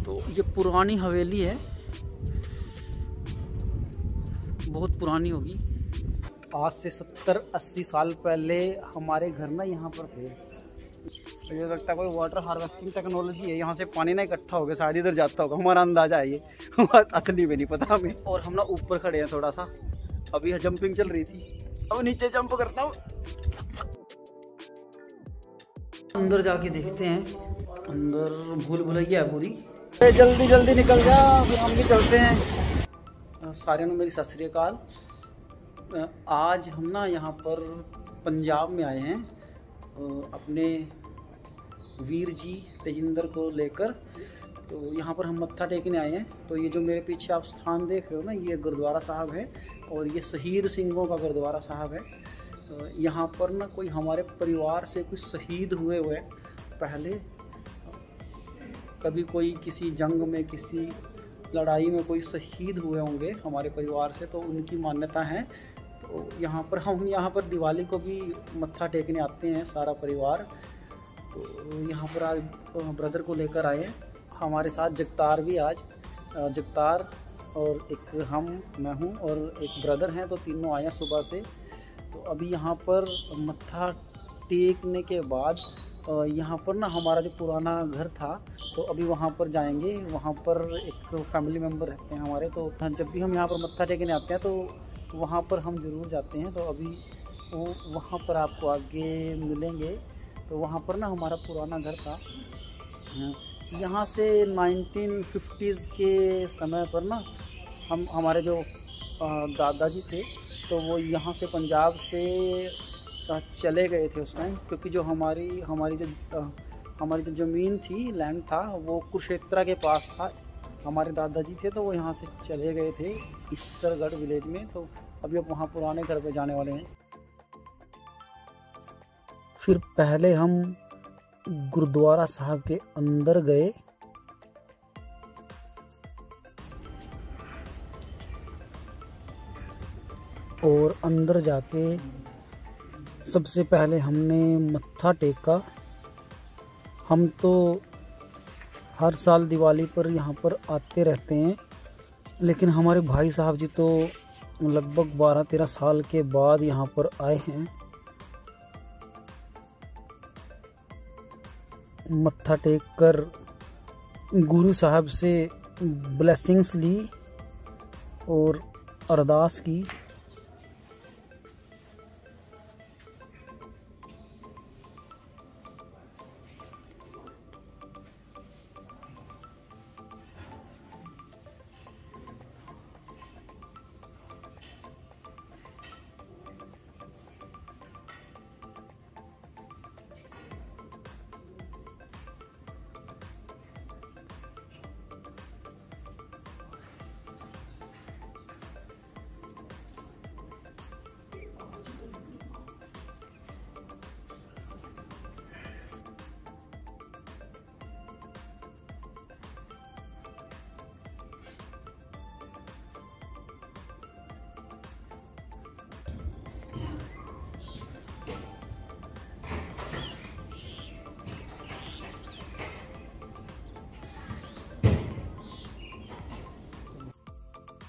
तो ये पुरानी हवेली है, बहुत पुरानी होगी। आज से 70-80 साल पहले हमारे घर ना यहाँ पर थे। मुझे लगता है कोई वाटर हार्वेस्टिंग टेक्नोलॉजी है, यहाँ से पानी ना इकट्ठा हो गया, शायद इधर जाता होगा, हमारा अंदाजा है ये। असली में नहीं पता हमें। और हम ना ऊपर खड़े हैं थोड़ा सा, अभी जंपिंग चल रही थी, अब नीचे जंप करता हूँ। अंदर जाके देखते हैं, अंदर भूल भुलैया है पूरी। जल्दी जल्दी निकल जा, फिर हम भी चलते हैं। सारियों ने मेरी सत श्री अकाल। आज हम ना यहाँ पर पंजाब में आए हैं अपने वीर जी तेजिंदर को लेकर। तो यहाँ पर हम मत्था टेकने आए हैं। तो ये जो मेरे पीछे आप स्थान देख रहे हो ना, ये गुरुद्वारा साहब है और ये शहीद सिंहों का गुरुद्वारा साहब है। यहाँ पर ना कोई हमारे परिवार से कुछ शहीद हुए पहले, कभी कोई किसी जंग में, किसी लड़ाई में कोई शहीद हुए होंगे हमारे परिवार से, तो उनकी मान्यता है। तो यहाँ पर हम यहाँ पर दिवाली को भी मत्था टेकने आते हैं सारा परिवार। तो यहाँ पर आज ब्रदर को लेकर आए हैं, हमारे साथ जगतार भी आज, जगतार और एक मैं हूँ और एक ब्रदर हैं, तो तीनों आए हैं सुबह से। तो अभी यहाँ पर मत्था टेकने के बाद यहाँ पर ना हमारा जो पुराना घर था, तो अभी वहाँ पर जाएंगे। वहाँ पर एक फैमिली मेम्बर रहते हैं हमारे, तो जब भी हम यहाँ पर मत्था टेकने आते हैं तो वहाँ पर हम ज़रूर जाते हैं। तो अभी वो वहाँ पर आपको आगे मिलेंगे। तो वहाँ पर ना हमारा पुराना घर था। यहाँ से 1950s के समय पर ना हमारे जो दादाजी थे, तो वो यहाँ से पंजाब से चले गए थे उस टाइम, क्योंकि जो हमारी जो ज़मीन थी, लैंड था, वो कुरुक्षेत्र के पास था। हमारे दादाजी थे तो वो यहाँ से चले गए थे इसरगढ़ विलेज में। तो अभी अब वहाँ पुराने घर पे जाने वाले हैं। फिर पहले हम गुरुद्वारा साहब के अंदर गए। और अंदर जाके सबसे पहले हमने मत्था टेका। हम तो हर साल दिवाली पर यहाँ पर आते रहते हैं, लेकिन हमारे भाई साहब जी तो लगभग 12-13 साल के बाद यहाँ पर आए हैं। मत्था टेक कर गुरु साहब से ब्लेसिंग्स ली और अरदास की।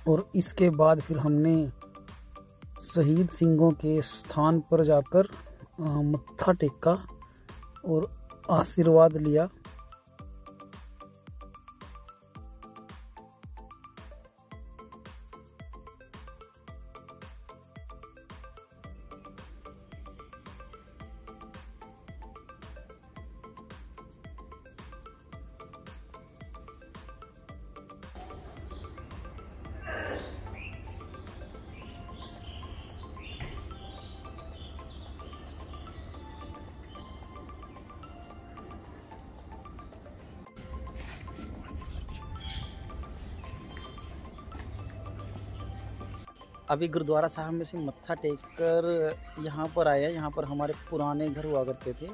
और इसके बाद फिर हमने शहीद सिंहों के स्थान पर जाकर मत्था टेका और आशीर्वाद लिया। अभी गुरुद्वारा साहब में से मत्था टेक कर यहाँ पर आए हैं। यहाँ पर हमारे पुराने घर हुआ करते थे,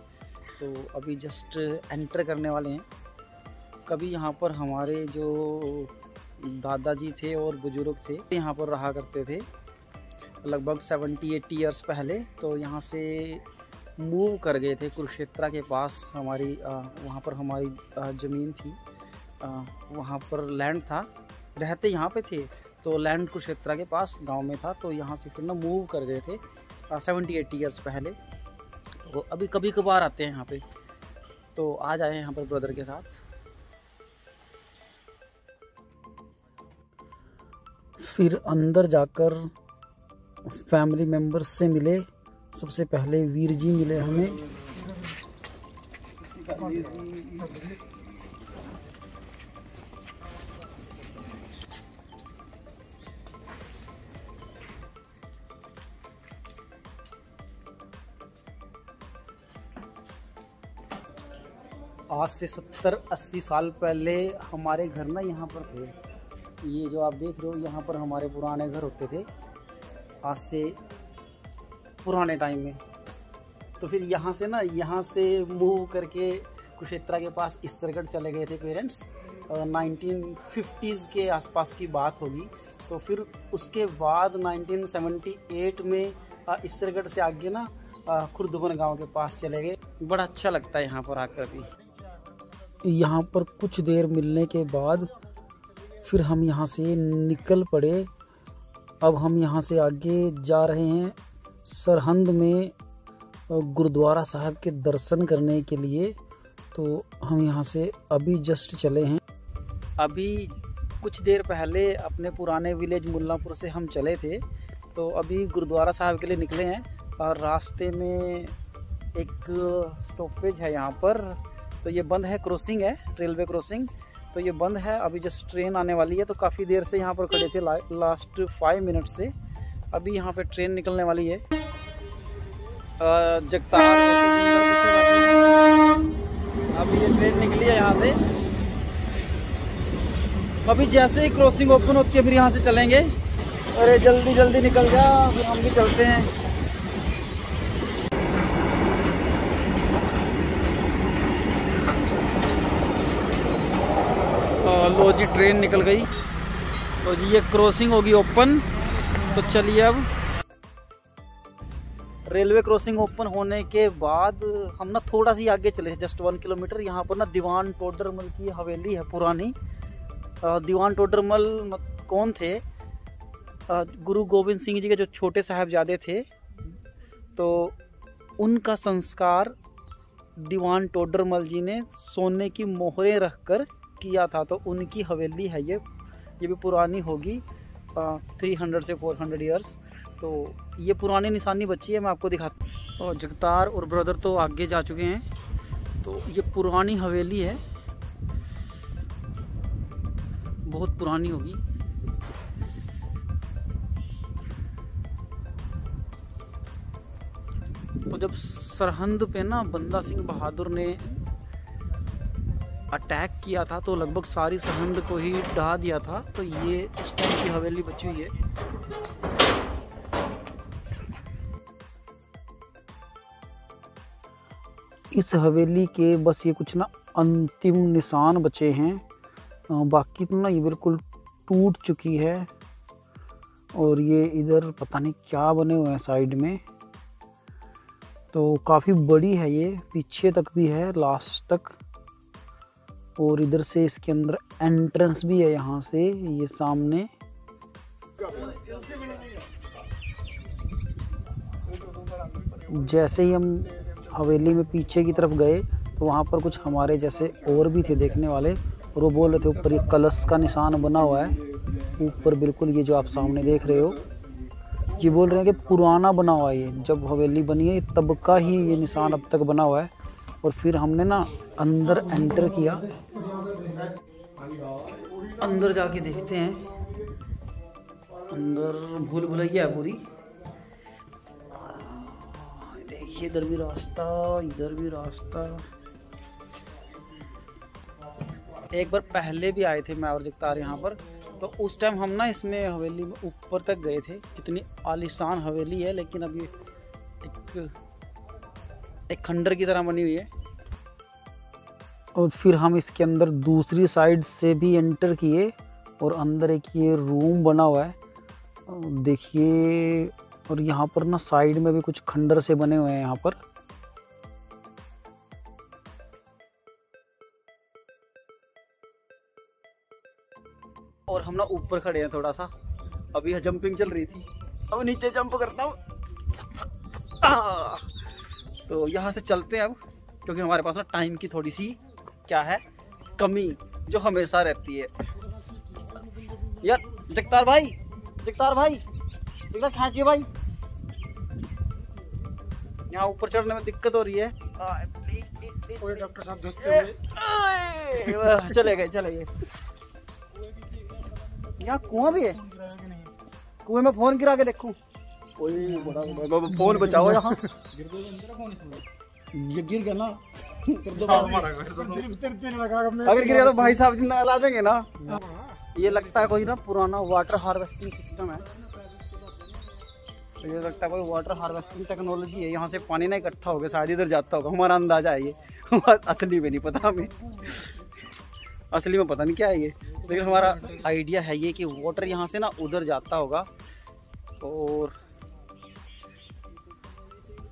तो अभी जस्ट एंटर करने वाले हैं। कभी यहाँ पर हमारे जो दादाजी थे और बुजुर्ग थे, यहाँ पर रहा करते थे लगभग 70-80 ईयर्स पहले। तो यहाँ से मूव कर गए थे कुरुक्षेत्र के पास, वहाँ पर हमारी ज़मीन थी। वहाँ पर लैंड था, रहते यहाँ पे थे, तो लैंड कुरुक्षेत्र के पास गांव में था, तो यहाँ से फिर ना मूव कर गए थे 70-80 ईयर्स पहले। तो अभी कभी कभार आते हैं यहाँ पे, तो आज आए हैं यहाँ पर ब्रदर के साथ। फिर अंदर जाकर फैमिली मेंबर्स से मिले। सबसे पहले वीर जी मिले हमें। आज से 70-80 साल पहले हमारे घर ना यहाँ पर थे। ये जो आप देख रहे हो, यहाँ पर हमारे पुराने घर होते थे आज से पुराने टाइम में। तो फिर यहाँ से मूव करके कुरुक्षेत्र के पास इसरगढ़ चले गए थे पेरेंट्स। 1950s के आसपास की बात होगी। तो फिर उसके बाद 1978 में इसरगढ़ से आगे ना खुर्दबन गांव के पास चले गए। बड़ा अच्छा लगता है यहाँ पर आकर भी। यहाँ पर कुछ देर मिलने के बाद फिर हम यहाँ से निकल पड़े। अब हम यहाँ से आगे जा रहे हैं सरहंद में गुरुद्वारा साहब के दर्शन करने के लिए। तो हम यहाँ से अभी जस्ट चले हैं। अभी कुछ देर पहले अपने पुराने विलेज मुल्लापुर से हम चले थे, तो अभी गुरुद्वारा साहब के लिए निकले हैं। और रास्ते में एक स्टॉपेज है यहाँ पर, तो ये बंद है, क्रॉसिंग है, रेलवे क्रॉसिंग, तो ये बंद है। अभी जस्ट ट्रेन आने वाली है, तो काफ़ी देर से यहाँ पर खड़े थे, लास्ट 5 मिनट से। अभी यहाँ पे ट्रेन निकलने वाली है जगतार। अभी ये ट्रेन निकली है यहाँ से। अभी जैसे ही क्रॉसिंग ओपन होती है फिर यहाँ से चलेंगे। अरे जल्दी जल्दी निकल जा, फिर हम भी चलते हैं। लो जी, ट्रेन निकल गई। तो जी ये क्रॉसिंग होगी ओपन। तो चलिए, अब रेलवे क्रॉसिंग ओपन होने के बाद हम ना थोड़ा सी आगे चले, जस्ट 1 किलोमीटर। यहाँ पर ना दीवान टोडरमल की हवेली है पुरानी। दीवान टोडरमल कौन थे? गुरु गोविंद सिंह जी के जो छोटे साहबजादे थे, तो उनका संस्कार दीवान टोडरमल जी ने सोने की मोहरें रखकर किया था। तो उनकी हवेली है ये भी पुरानी होगी 300 से 400 ईयर्स। तो ये पुरानी निशानी बची है, मैं आपको दिखाता हूँ। और जगतार और ब्रदर तो आगे जा चुके हैं। तो ये पुरानी हवेली है, बहुत पुरानी होगी। तो जब सरहंद पे ना बंदा सिंह बहादुर ने अटैक किया था, तो लगभग सारी सरहंद को ही ढा दिया था। तो ये उस टाइम की हवेली बची हुई है। इस हवेली के बस ये कुछ ना अंतिम निशान बचे हैं, बाकी तो ना ये बिल्कुल टूट चुकी है। और ये इधर पता नहीं क्या बने हुए हैं साइड में। तो काफ़ी बड़ी है ये, पीछे तक भी है, लास्ट तक। और इधर से इसके अंदर एंट्रेंस भी है, यहाँ से ये सामने। जैसे ही हम हवेली में पीछे की तरफ गए, तो वहाँ पर कुछ हमारे जैसे और भी थे देखने वाले, और वो बोल रहे थे ऊपर ये कलश का निशान बना हुआ है ऊपर, बिल्कुल ये जो आप सामने देख रहे हो। ये बोल रहे हैं कि पुराना बना हुआ है, ये जब हवेली बनी है तब का ही ये निशान अब तक बना हुआ है। और फिर हमने ना अंदर एंटर किया। अंदर जाके देखते हैं। अंदर भूल भुलैया है पूरी। देखिए, इधर भी रास्ता, इधर भी रास्ता। एक बार पहले भी आए थे मैं और जगतार यहाँ पर, तो उस टाइम हम ना इसमें हवेली में ऊपर तक गए थे। कितनी आलीशान हवेली है, लेकिन अभी एक खंडर की तरह बनी हुई है। और फिर हम इसके अंदर दूसरी साइड से भी एंटर किए, और अंदर एक ये रूम बना हुआ है, देखिए। और यहाँ पर ना साइड में भी कुछ खंडर से बने हुए हैं यहाँ पर। और हम ना ऊपर खड़े हैं थोड़ा सा, अभी जंपिंग चल रही थी, अब नीचे जंप करता हूँ। तो यहाँ से चलते हैं अब, क्योंकि हमारे पास ना टाइम की थोड़ी सी क्या है कमी, जो हमेशा रहती है। यार जगतार भाई, जगतार खींचिए भाई, यहाँ ऊपर चढ़ने में दिक्कत हो रही है। डॉक्टर साहब चले गए। यहाँ कुआं भी है, कुएं में फोन गिरा के देखूं। फोन बचाओ यहाँ। ये गिर गया ना, अगर गिर गया तो भाई साहब जी ला देंगे ना। ये लगता है कोई ना पुराना वाटर हार्वेस्टिंग सिस्टम है, तो ये लगता है कोई वाटर हार्वेस्टिंग टेक्नोलॉजी है। यहाँ से पानी ना इकट्ठा हो गया, शायद इधर जाता होगा, हमारा अंदाजा है ये। असली में नहीं पता हमें, असली में पता नहीं क्या है ये, लेकिन हमारा आइडिया है ये कि वाटर यहाँ से ना उधर जाता होगा। और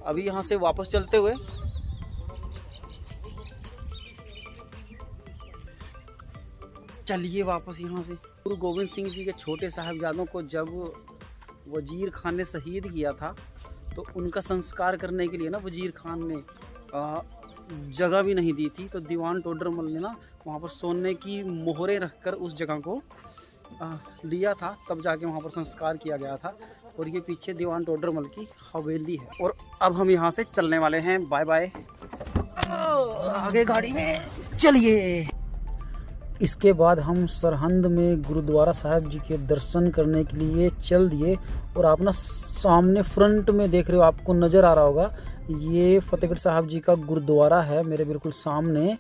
अभी यहाँ से वापस चलते हुए चलिए वापस यहाँ से। गुरु गोविंद सिंह जी के छोटे साहिबजादों को जब वजीर खान ने शहीद किया था, तो उनका संस्कार करने के लिए ना वजीर खान ने जगह भी नहीं दी थी, तो दीवान टोडरमल ने ना वहाँ पर सोने की मोहरें रखकर उस जगह को लिया था, तब जाके वहाँ पर संस्कार किया गया था। और ये पीछे दीवान टोडरमल की हवेली है। और अब हम यहाँ से चलने वाले हैं, बाय बाय। आगे गाड़ी में चलिए। इसके बाद हम सरहंद में गुरुद्वारा साहिब जी के दर्शन करने के लिए चल दिए। और आप ना सामने फ्रंट में देख रहे हो, आपको नज़र आ रहा होगा, ये फतेहगढ़ साहिब जी का गुरुद्वारा है मेरे बिल्कुल सामने।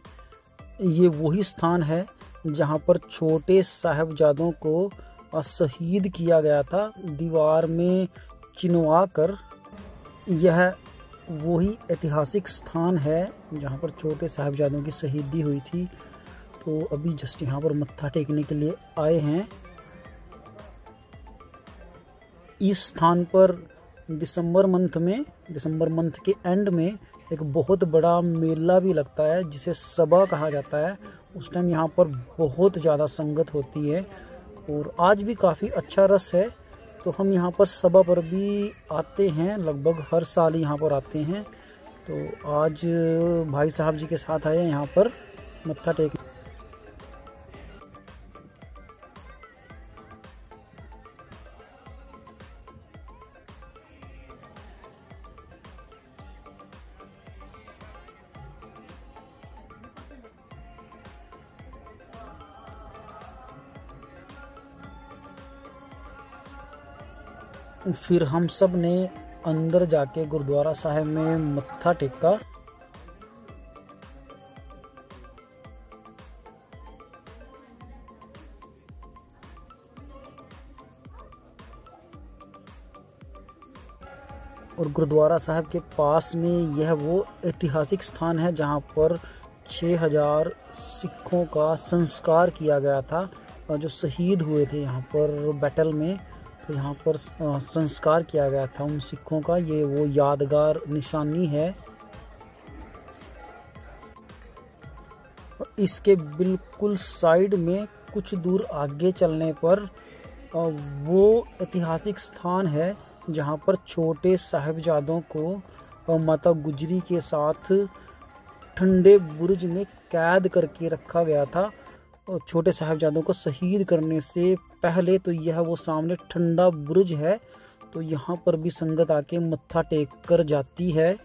ये वही स्थान है जहाँ पर छोटे साहिबजादों को शहीद किया गया था, दीवार में चिनवा कर। यह वही ऐतिहासिक स्थान है जहाँ पर छोटे साहिबजादों की शहीदी हुई थी। तो अभी जस्ट यहाँ पर मत्था टेकने के लिए आए हैं। इस स्थान पर दिसंबर मंथ के एंड में एक बहुत बड़ा मेला भी लगता है, जिसे सभा कहा जाता है। उस टाइम यहाँ पर बहुत ज़्यादा संगत होती है और आज भी काफ़ी अच्छा रस है। तो हम यहाँ पर सभा पर भी आते हैं, लगभग हर साल यहाँ पर आते हैं। तो आज भाई साहब जी के साथ आए यहाँ पर मत्था टेक। फिर हम सब ने अंदर जाके गुरुद्वारा साहिब में मत्था टेका। और गुरुद्वारा साहिब के पास में यह वो ऐतिहासिक स्थान है जहाँ पर 6000 सिखों का संस्कार किया गया था, जो शहीद हुए थे यहाँ पर बैटल में। तो यहाँ पर संस्कार किया गया था उन सिखों का, ये वो यादगार निशानी है। इसके बिल्कुल साइड में कुछ दूर आगे चलने पर वो ऐतिहासिक स्थान है जहाँ पर छोटे साहिबजादों को माता गुजरी के साथ ठंडे बुर्ज में कैद करके रखा गया था। और छोटे साहिबजादों को शहीद करने से पहले तो यह वो सामने ठंडा बुर्ज है, तो यहाँ पर भी संगत आके मत्था टेक कर जाती है।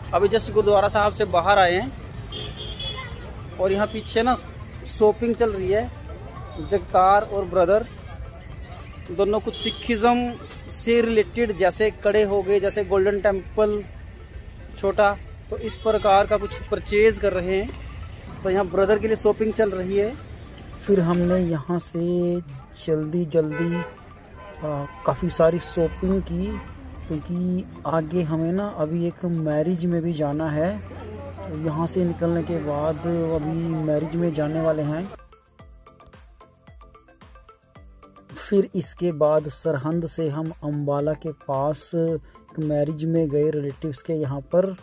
अभी जस्ट गुरुद्वारा साहब से बाहर आए हैं और यहाँ पीछे ना शॉपिंग चल रही है। जगतार और ब्रदर दोनों कुछ सिखिज़्म से रिलेटेड, जैसे कड़े हो गए, जैसे गोल्डन टेम्पल छोटा, तो इस प्रकार का कुछ परचेज कर रहे हैं। तो यहाँ ब्रदर के लिए शॉपिंग चल रही है। फिर हमने यहाँ से जल्दी काफ़ी सारी शॉपिंग की, क्योंकि आगे हमें ना अभी एक मैरिज में भी जाना है। यहाँ से निकलने के बाद अभी मैरिज में जाने वाले हैं। फिर इसके बाद सरहंद से हम अम्बाला के पास मैरिज में गए रिलेटिव्स के। यहाँ पर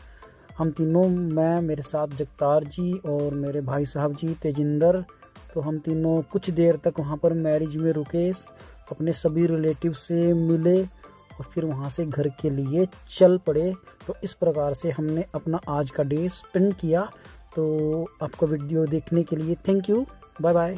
हम तीनों, मैं, मेरे साथ जगतार जी और मेरे भाई साहब जी तेजिंदर, तो हम तीनों कुछ देर तक वहाँ पर मैरिज में रुके, अपने सभी रिलेटिव से मिले और फिर वहाँ से घर के लिए चल पड़े। तो इस प्रकार से हमने अपना आज का डे स्पेंड किया। तो आपका वीडियो देखने के लिए थैंक यू, बाय बाय।